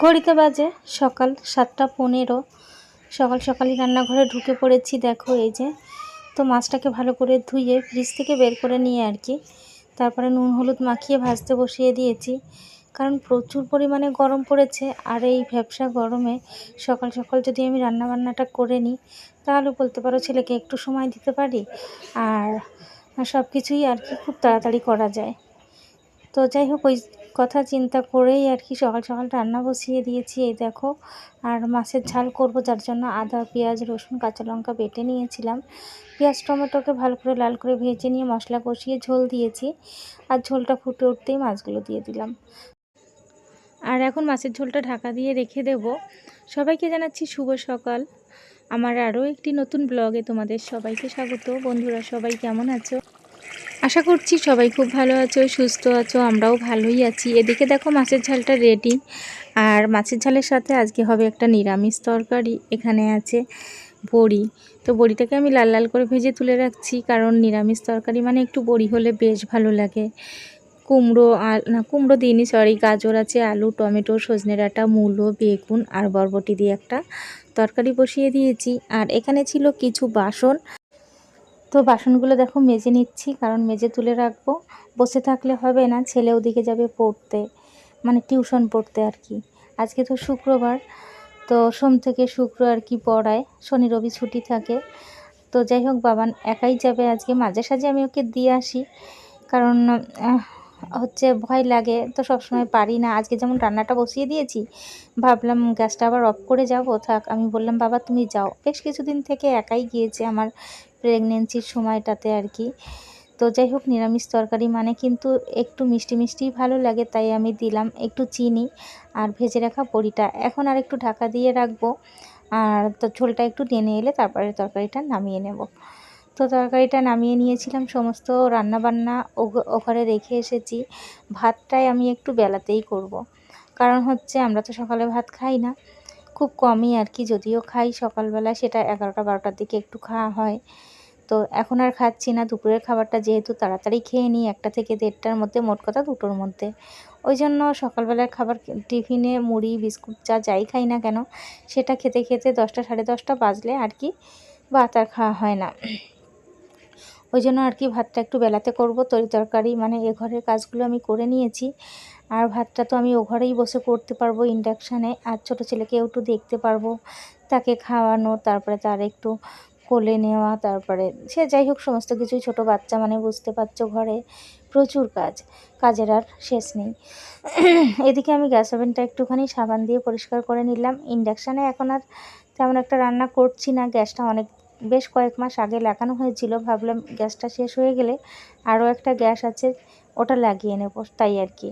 ঘড়িতে বাজে সকাল 7টা 15। সকাল সকালই রান্নাঘরে ঢুকে পড়েছি। দেখো এই যে, তো মাছটাকে ভালো করে ধুয়ে ফ্রিজ থেকে বের করে নিয়ে আর কি তারপরে নুন হলুদ মাখিয়ে ভাজতে বসিয়ে দিয়েছি। কারণ প্রচুর পরিমাণে গরম পড়েছে, আর এই ভ্যাপসা গরমে সকাল সকাল যদি আমি রান্নাবান্নাটা করে নিই তাহলে বলতে পারো ছেলেকে একটু সময় দিতে পারি, আর সব কিছুই আর কি খুব তাড়াতাড়ি করা যায়। তো যাই হোক, ওই কথা চিন্তা করেই আর কি সকাল সকাল রান্না বসিয়ে দিয়েছি। এই দেখো, আর মাছের ঝাল করব, যার জন্য আদা পেঁয়াজ রসুন কাঁচা লঙ্কা বেটে নিয়েছিলাম। পেঁয়াজ টমেটোকে ভালো করে লাল করে ভেজে নিয়ে মশলা কষিয়ে ঝোল দিয়েছি, আর ঝোলটা ফুটে উঠতেই মাছগুলো দিয়ে দিলাম। আর এখন মাছের ঝোলটা ঢাকা দিয়ে রেখে দেব। সবাইকে জানাচ্ছি শুভ সকাল। আমার আরও একটি নতুন ব্লগে তোমাদের সবাইকে স্বাগত। বন্ধুরা সবাই কেমন আছো? আশা করছি সবাই খুব ভালো আছো, সুস্থ আছো, আমরাও ভালোই আছি। এদিকে দেখো মাছের ঝালটা রেডি, আর মাছের ঝালের সাথে আজকে হবে একটা নিরামিষ তরকারি। এখানে আছে বড়ি। তো বড়িটাকে আমি লাল লাল করে ভেজে তুলে রাখছি, কারণ নিরামিষ তরকারি মানে একটু বড়ি হলে বেশ ভালো লাগে। কুমড়ো কুমড়ো দিইনি, সরি, গাজর আছে, আলু টমেটো সজনে ডাঁটা মূলো বেগুন আর বরবটি দিয়ে একটা তরকারি বসিয়ে দিয়েছি। আর এখানে ছিল কিছু বাসন, তো বাসনগুলো দেখো মেজে নিচ্ছি, কারণ মেজে তুলে রাখবো। বসে থাকলে হবে না, ছেলে ওদিকে যাবে পড়তে, মানে টিউশন পড়তে আর কি। আজকে তো শুক্রবার, তো সোম থেকে শুক্র আর কি পড়ায়, শনি রবি ছুটি থাকে। তো যাই হোক, বাবান একাই যাবে আজকে। মাঝে সাঝে আমি ওকে দিয়ে আসি, কারণ হচ্ছে ভয় লাগে, তো সবসময় পারি না। আজকে যেমন রান্নাটা বসিয়ে দিয়েছি, ভাবলাম গ্যাসটা আবার অফ করে যাব, থাক, আমি বললাম বাবা তুমি যাও। বেশ কিছুদিন থেকে একাই গিয়েছে আমার প্রেগনেন্সির সময়টাতে আর কি। তো যাই হোক, নিরামিষ তরকারি মানে কিন্তু একটু মিষ্টি মিষ্টিই ভালো লাগে, তাই আমি দিলাম একটু চিনি আর ভেজে রাখা বড়িটা। এখন আর একটু ঢাকা দিয়ে রাখবো, আর তো ঝোলটা একটু টেনে এলে তারপরে তরকারিটা নামিয়ে নেব। তো তরকারিটা নামিয়ে নিয়েছিলাম, সমস্ত রান্নাবান্না ওঘরে রেখে এসেছি। ভাতটাই আমি একটু বেলাতেই করব, কারণ হচ্ছে আমরা তো সকালে ভাত খাই না, খুব কমই আর কি। যদিও খাই সকালবেলা, সেটা 11টা 12টার দিকে একটু খাওয়া হয়। তো এখন আর খাচ্ছি না। দুপুরের খাবারটা যেহেতু তাড়াতাড়ি খেয়ে নিই, 1টা থেকে 1:30টার মধ্যে, মোট কথা 2টোর মধ্যে, ওই জন্য সকালবেলার খাবার টিফিনে মুড়ি বিস্কুট চা যাই খাই না কেন, সেটা খেতে খেতে 10টা 10:30টা বাজলে আর কি ভাত আর খাওয়া হয় না। ওই জন্য আর কি ভাতটা একটু বেলাতে করব। তরকারি মানে এ ঘরের কাজগুলো আমি করে নিয়েছি, আর ভাতটা তো আমি ও ঘরেই বসে করতে পারবো ইন্ডাকশানে, আর ছোটো ছেলেকেও একটু দেখতে পারবো, তাকে খাওয়ানো, তারপরে তার একটু কোলে নেওয়া, তারপরে সে যাই হোক সমস্ত কিছুই। ছোটো বাচ্চা মানে বুঝতে পারছো, ঘরে প্রচুর কাজের আর শেষ নেই। এদিকে আমি গ্যাস ওভেনটা একটুখানি সাবান দিয়ে পরিষ্কার করে নিলাম। ইন্ডাকশানে এখন আর তেমন একটা রান্না করছি না, গ্যাসটা বেশ কয়েক মাস আগে লাগানো হয়েছিল। ভাবলাম গ্যাসটা শেষ হয়ে গেলে আরও একটা গ্যাস আছে, ওটা লাগিয়ে নেব, তাই আর কি।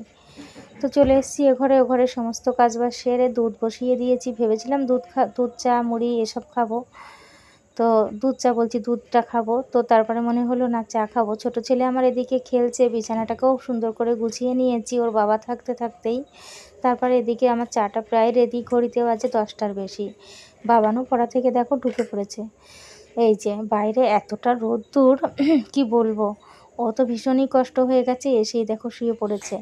তো চলে এসেছি ও ঘরে সমস্ত কাজবাজ সেরে দুধ বসিয়ে দিয়েছি। ভেবেছিলাম দুধ চা মুড়ি এসব খাবো, তো দুধটা খাবো। তো তারপরে মনে হলো না, চা খাবো। ছোটো ছেলে আমার এদিকে খেলছে, বিছানাটাকেও সুন্দর করে গুছিয়ে নিয়েছি ওর বাবা থাকতেই। তারপরে এদিকে আমার চাটা প্রায় রেডি, ঘড়িতে বাজে 10টার বেশি। বাবানও পড়া থেকে দেখো ঢুকে পড়েছে। এই যে বাইরে এতটা রোদ্দুর, কি বলবো, ও তো ভীষণই কষ্ট হয়ে গেছে, এসেই দেখো শুয়ে পড়েছে।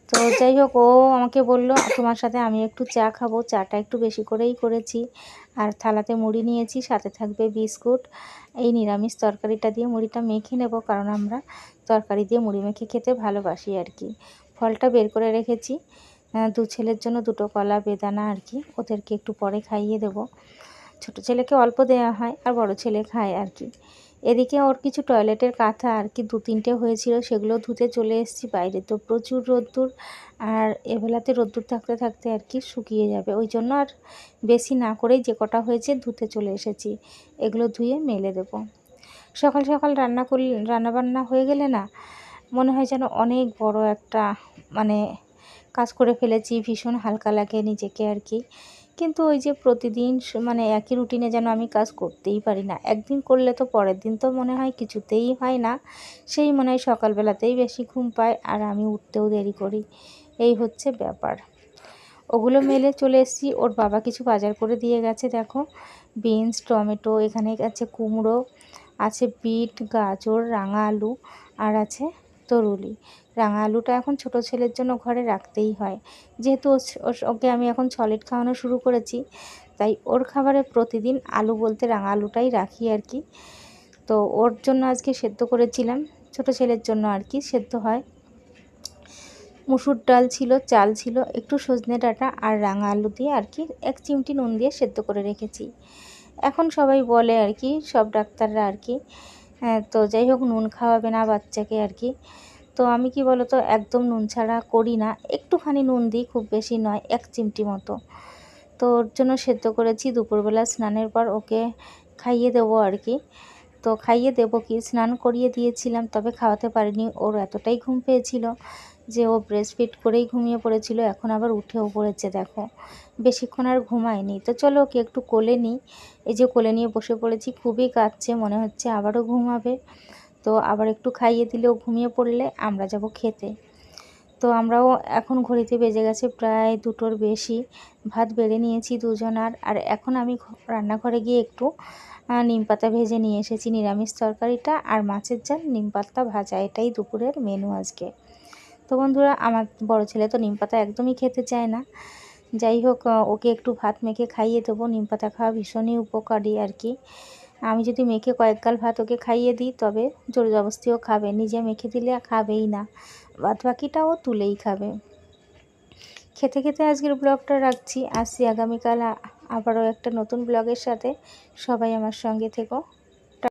তো যাই হোক, ও আমাকে বলল তোমার সাথে আমি একটু চা খাবো। চাটা একটু বেশি করেই করেছি, আর থালাতে মুড়ি নিয়েছি, সাথে থাকবে বিস্কুট। এই নিরামিষ তরকারিটা দিয়ে মুড়িটা মেখে নেব, কারণ আমরা তরকারি দিয়ে মুড়ি মেখে খেতে ভালোবাসি আর কি। ফলটা বের করে রেখেছি, দু ছেলের জন্য 2টো কলা বেদানা আর কি, ওদেরকে একটু পরে খাইয়ে দেব। ছোটো ছেলেকে অল্প দেওয়া হয়, আর বড় ছেলে খায় আর কি। এদিকে ওর কিছু টয়লেটের কাঁথা আর কি 2-3টে হয়েছিল, সেগুলো ধুতে চলে এসেছি। বাইরে তো প্রচুর রোদ্দুর, আর এবেলাতে রোদ্দুর থাকতে থাকতে আর কি শুকিয়ে যাবে, ওই জন্য আর বেশি না করেই যে কটা হয়েছে ধুতে চলে এসেছি। এগুলো ধুয়ে মেলে দেব। সকাল সকাল রান্নাবান্না হয়ে গেলে না, মনে হয় যেন অনেক বড় একটা মানে কাজ করে ফেলেছি, ভীষণ হালকা লাগে নিজেকে আর কি। কিন্তু ওই যে প্রতিদিন মানে একই রুটিনে যেন আমি কাজ করতেই পারি না। একদিন করলে তো পরের দিন তো মনে হয় কিছুতেই হয় না, সেই মনে হয় সকালবেলাতেই বেশি ঘুম পায়, আর আমি উঠতেও দেরি করি। এই হচ্ছে ব্যাপার। ওগুলো মেলে চলে এসেছি। ওর বাবা কিছু বাজার করে দিয়ে গেছে, দেখো বিনস টমেটো, এখানে আছে কুমড়ো, আছে বিট গাজর রাঙা আলু, আর আছে তরুলি। রাঙা আলুটা এখন ছোট ছেলের জন্য ঘরে রাখতেই হয়, যেহেতু ওকে আমি এখন সলিড খাওয়ানো শুরু করেছি, তাই ওর খাবারে প্রতিদিন আলু বলতে রাঙা আলুটাই রাখি আর কি। তো ওর জন্য আজকে সেদ্ধ করেছিলাম, ছোট ছেলের জন্য আর কি সেদ্ধ হয়। মুসুর ডাল ছিল, চাল ছিল, একটু সজনে ডাঁটা আর রাঙা আলু দিয়ে আর কি 1 চিমটি নুন দিয়ে সেদ্ধ করে রেখেছি। এখন সবাই বলে আর কি, সব ডাক্তাররা আর কি, তো যাই হোক নুন খাওয়াবে না বাচ্চাকে আর কি। তো আমি কি বলো তো একদম নুন ছাড়া করি না, একটুখানি নুন দিই, খুব বেশি নয়, 1 চিমটি মতো। তো ওর জন্য সেদ্ধ করেছি। দুপুরবেলা স্নানের পর ওকে খাইয়ে দেবো আর কি। তো খাইয়ে দেবো কি, স্নান করিয়ে দিয়েছিলাম, তবে খাওয়াতে পারিনি। ওর এতটাই ঘুম পেয়েছিল যে ও ব্রেস্ট ফিড করেই ঘুমিয়ে পড়েছিল। এখন আবার উঠেও পড়েছে, দেখো বেশিক্ষণ আর ঘুমায়নি। তো চলো ওকে একটু কোলে নিই। এই যে কোলে নিয়ে বসে পড়েছি, খুবই কাঁদছে, মনে হচ্ছে আবারও ঘুমাবে। তো আবার একটু খাইয়ে দিলেও ঘুমিয়ে পড়লে আমরা যাব খেতে। তো আমরাও এখন ঘড়িতে বেজে গেছে প্রায় 2টোর বেশি। ভাত বেড়ে নিয়েছি দুজনার। আর এখন আমি রান্নাঘরে গিয়ে একটু নিম পাতা ভেজে নিয়ে এসেছি। নিরামিষ তরকারিটা আর মাছের ঝাল, নিম পাতা ভাজা, এটাই দুপুরের মেনু আজকে। তো বন্ধুরা, আমার বড় ছেলে তো নিম পাতা একদমই খেতে চায় না। যাই হোক, ওকে একটু ভাত মেখে খাইয়ে দেবো। নিম পাতা খাওয়া ভীষণই উপকারী আর কি। আমি যদি মেখে কয়েক গাল ভাত ওকে খাইয়ে দিই, তবে জোর জবরদস্তিও খাবে, নিজে মেখে দিলে খাবেই না, বাদ বাকিটাও তুলেই খাবে। খেতে খেতে আজকের ব্লগটা রাখছি। আসছি আগামীকাল আবারও একটা নতুন ব্লগের সাথে। সবাই আমার সঙ্গে থেকো।